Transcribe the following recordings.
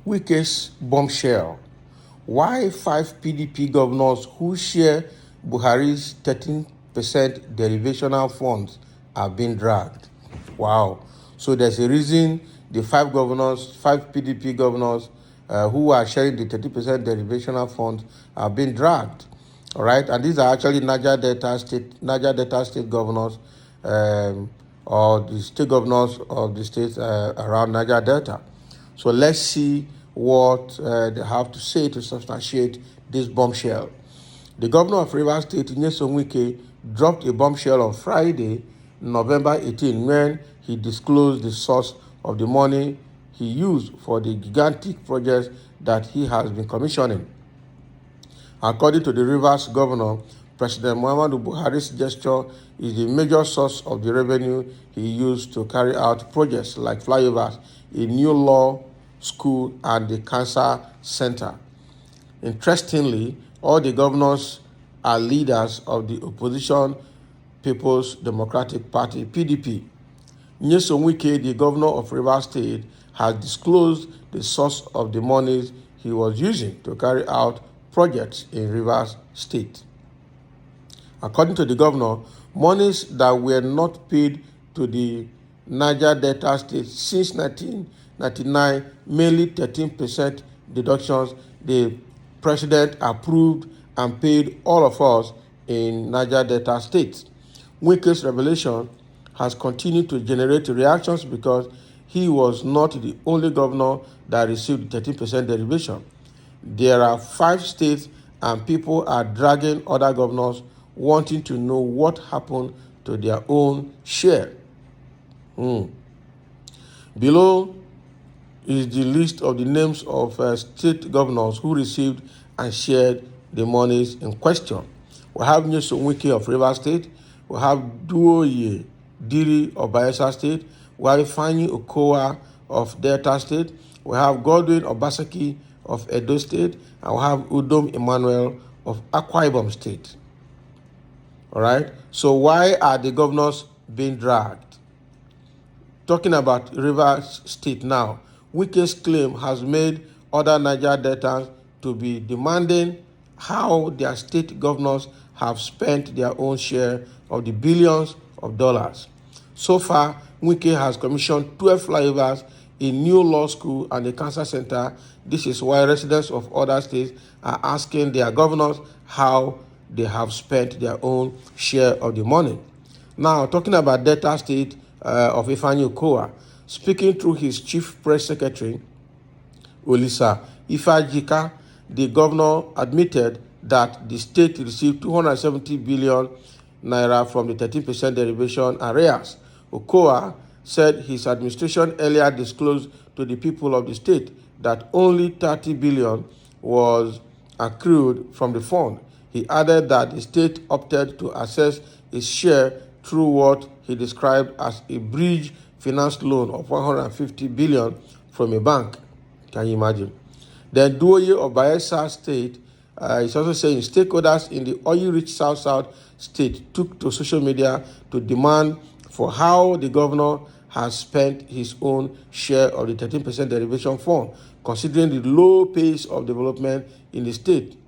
WIKE's bombshell. Why 5 PDP governors who share Buhari's 13% derivational funds are being dragged? Wow. So there's a reason the 5 PDP governors who are sharing the 30% derivational funds are being dragged. All right. And these are actually Niger-Delta state governors or the state governors of the states around Niger-Delta. So let's see what they have to say to substantiate this bombshell. The governor of Rivers State, Nyesom Wike, dropped a bombshell on Friday, November 18, when he disclosed the source of the money he used for the gigantic projects that he has been commissioning. According to the Rivers governor, President Muhammadu Buhari's gesture is the major source of the revenue he used to carry out projects like flyovers, a new law school, and the cancer center. Interestingly, all the governors are leaders of the opposition People's Democratic Party, PDP. Nyesom Wike, the governor of Rivers State, has disclosed the source of the monies he was using to carry out projects in Rivers State. According to the governor, monies that were not paid to the Niger-Delta state since 1999, mainly 13% deductions, the president approved and paid all of us in Niger-Delta state. Wike's revelation has continued to generate reactions because he was not the only governor that received 13% derivation. There are 5 states and people are dragging other governors wanting to know what happened to their own share. Below is the list of the names of state governors who received and shared the monies in question. We have Nyesom Wike of Rivers State. We have Duoye Diri of Bayelsa State. We have Fanyi Okowa of Delta State. We have Godwin Obaseki of Edo State. And we have Udom Emmanuel of Akwa Ibom State. All right. So why are the governors being dragged? Talking about Rivers State now, Wike's claim has made other Niger Deltans to be demanding how their state governors have spent their own share of the billions of dollars. So far, Wike has commissioned 12 flyovers, a new law school, and a cancer center. This is why residents of other states are asking their governors how they have spent their own share of the money. Now, talking about Delta State of Fanyi Okowa, speaking through his chief press secretary, Olisa Ifajika, the governor admitted that the state received 270 billion naira from the 13% derivation arrears. Okowa said his administration earlier disclosed to the people of the state that only 30 billion was accrued from the fund. He added that the state opted to assess its share through what he described as a bridge finance loan of 150 billion from a bank. Can you imagine? Then Duoye of Bayelsa State is also saying stakeholders in the oil-rich South state took to social media to demand for how the governor has spent his own share of the 13% derivation fund, considering the low pace of development in the state.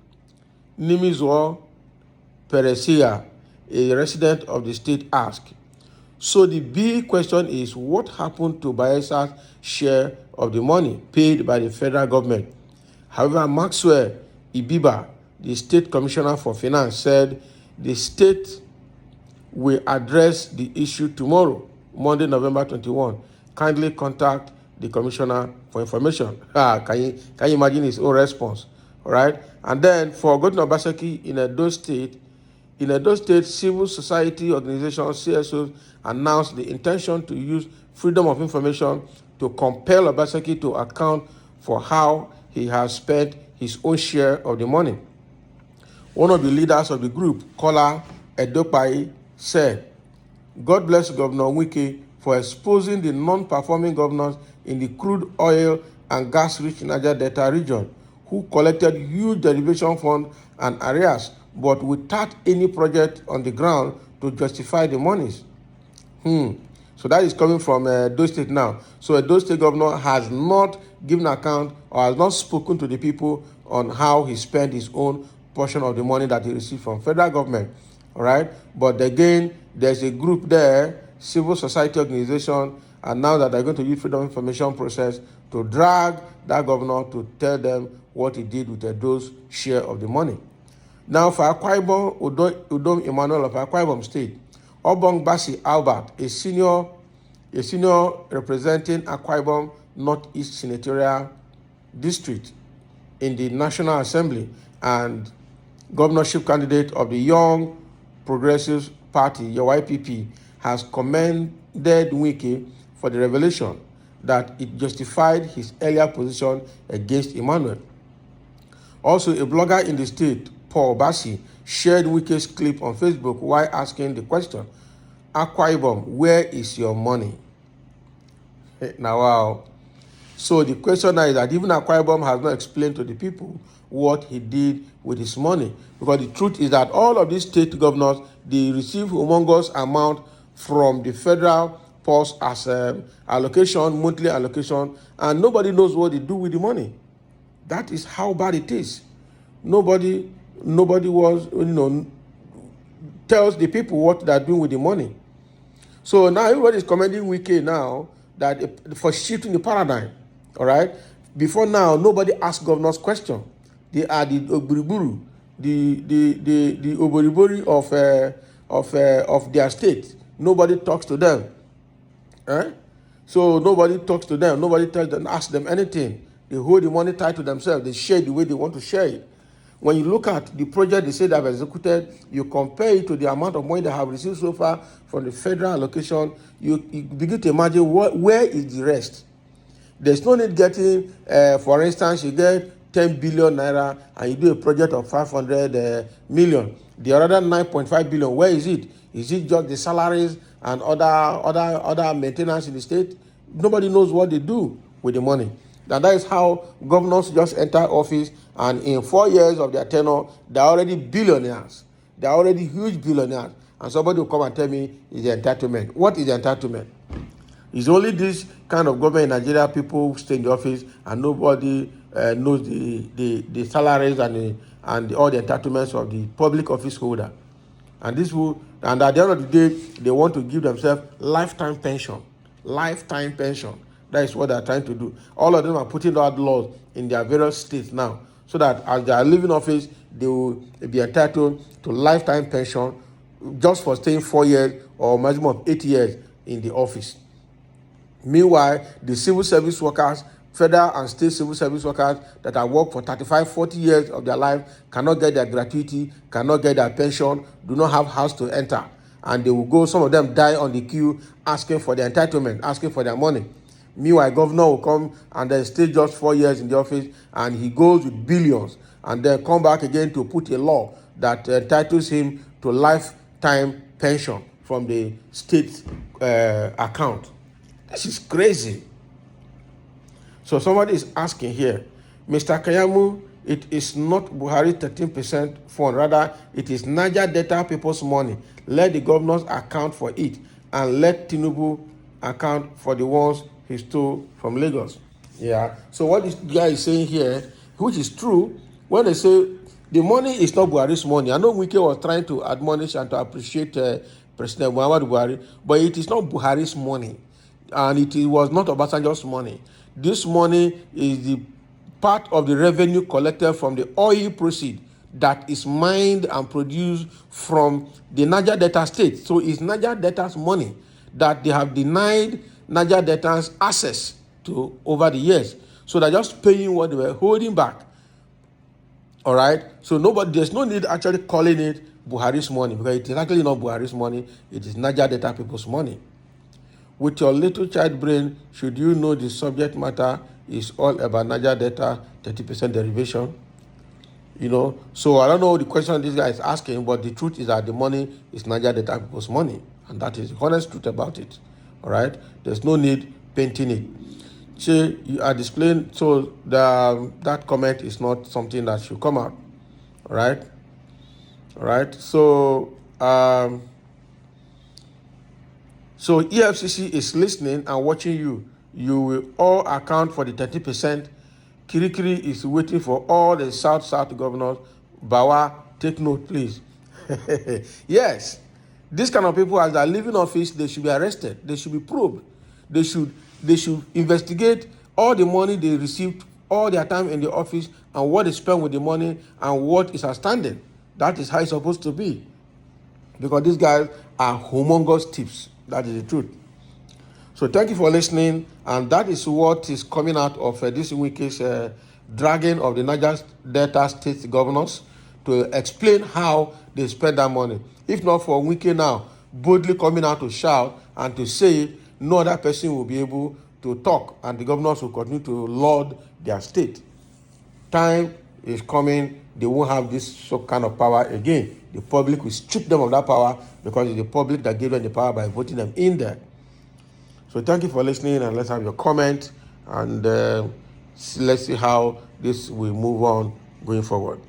Nimizuo Peresia, a resident of the state, asked, so the big question is what happened to Bayelsa's share of the money paid by the federal government? However, Maxwell Ibiba, the state commissioner for finance, said the state will address the issue tomorrow, Monday, November 21. Kindly contact the commissioner for information. Can you imagine his own response? All right. And then for Godwin Obaseki in Edo State, civil society organizations, CSOs, announced the intention to use freedom of information to compel Obaseki to account for how he has spent his own share of the money. One of the leaders of the group, Kola Edopai, said, God bless Governor Wike for exposing the non-performing governors in the crude oil and gas-rich Niger-Delta region who collected huge derivation funds and arrears, but without any project on the ground to justify the monies. So that is coming from Edo State now. So Edo State governor has not given account or has not spoken to the people on how he spent his own portion of the money that he received from federal government. All right. But again, there's a group there, civil society organization, and now that they're going to use freedom of information process to drag that governor to tell them what he did with Edo's share of the money. Now for Akwa Ibom, Udom Emmanuel of Akwa Ibom State, Obong Basi Albert, a senior representing Akwa Ibom Northeast Senatorial District in the National Assembly and governorship candidate of the Young Progressive Party, your YPP, has commended WIKE for the revelation that it justified his earlier position against Emmanuel. Also, a blogger in the state, Paul Basi, shared WIKE's clip on Facebook while asking the question, Akwa Ibom, where is your money? Now, wow. So the question now is that even Akwa Ibom has not explained to the people what he did with his money. Because the truth is that all of these state governors, they receive humongous amount from the federal purse as allocation, monthly allocation, and nobody knows what they do with the money. That is how bad it is. Nobody was, tells the people what they're doing with the money. So now everybody is commending WIKE now that for shifting the paradigm. All right. Before now, nobody asked governors question. They are the oburiburu, the oboribori of their state. Nobody talks to them. So nobody talks to them. Nobody tells them, asks them anything. They hold the money tight to themselves. They share the way they want to share it. When you look at the project they say they have executed, you compare it to the amount of money they have received so far from the federal allocation, you begin to imagine where is the rest. There's no need getting, for instance, you get 10 billion naira and you do a project of 500 million. The other 9.5 billion, where is it? Is it just the salaries and other maintenance in the state? Nobody knows what they do with the money. And that is how governors just enter office, and in 4 years of their tenure, they're already billionaires. They're already huge billionaires. And somebody will come and tell me it's the entitlement. What is the entitlement? It's only this kind of government in Nigeria, people stay in the office and nobody knows the salaries and all the entitlements of the public office holder. And at the end of the day, they want to give themselves lifetime pension. Lifetime pension. That is what they're trying to do. All of them are putting out laws in their various states now, so that as they are leaving office, they will be entitled to lifetime pension just for staying 4 years or maximum of 8 years in the office. Meanwhile, the civil service workers, federal and state civil service workers that have worked for 35, 40 years of their life cannot get their gratuity, cannot get their pension, do not have house to enter. And they will go, some of them die on the queue asking for their entitlement, asking for their money. Meanwhile, governor will come and then stay just 4 years in the office, and he goes with billions and then come back again to put a law that entitles him to lifetime pension from the state account. This is crazy. So somebody is asking here, Mr. Kayamu, it is not Buhari 13% fund. Rather, it is NIGER-DELTA people's money. Let the governors account for it, and let Tinubu account for the ones he stole from Lagos. Yeah. So what this guy is saying here, which is true, when they say the money is not Buhari's money. I know WIKE was trying to admonish and to appreciate President Muhammadu Buhari, but it is not Buhari's money, and it was not Obasanjo's money. This money is the part of the revenue collected from the oil proceeds that is mined and produced from the Niger-Delta state. So it's Niger-Delta's money that they have denied Niger-Delta's access to over the years. So they're just paying what they were holding back. All right? So there's no need actually calling it Buhari's money, because it is actually not Buhari's money. It is Niger-Delta people's money. With your little child brain, should you know the subject matter is all about Niger-Delta 30% derivation? So I don't know the question this guy is asking, but the truth is that the money is Niger-Delta people's money. And that is the honest truth about it. All right? There's no need painting it. So you are displaying, so that comment is not something that should come out. All right? All right? So So EFCC is listening and watching you. You will all account for the 30%. Kirikiri is waiting for all the South governors. Bawa, take note, please. Yes, this kind of people, as they are leaving office, they should be arrested. They should be probed. They should investigate all the money they received, all their time in the office, and what they spent with the money, and what is outstanding. That is how it's supposed to be. Because these guys are humongous thieves. That is the truth. So thank you for listening, and that is what is coming out of this week's dragging of the Niger-Delta state governors to explain how they spend that money. If not for WIKE now boldly coming out to shout and to say no other person will be able to talk, and the governors will continue to lord their state. Time is coming, they won't have this kind of power again. The public will strip them of that power, because it's the public that gave them the power by voting them in there. So thank you for listening, and let's have your comment, and let's see how this will move on going forward.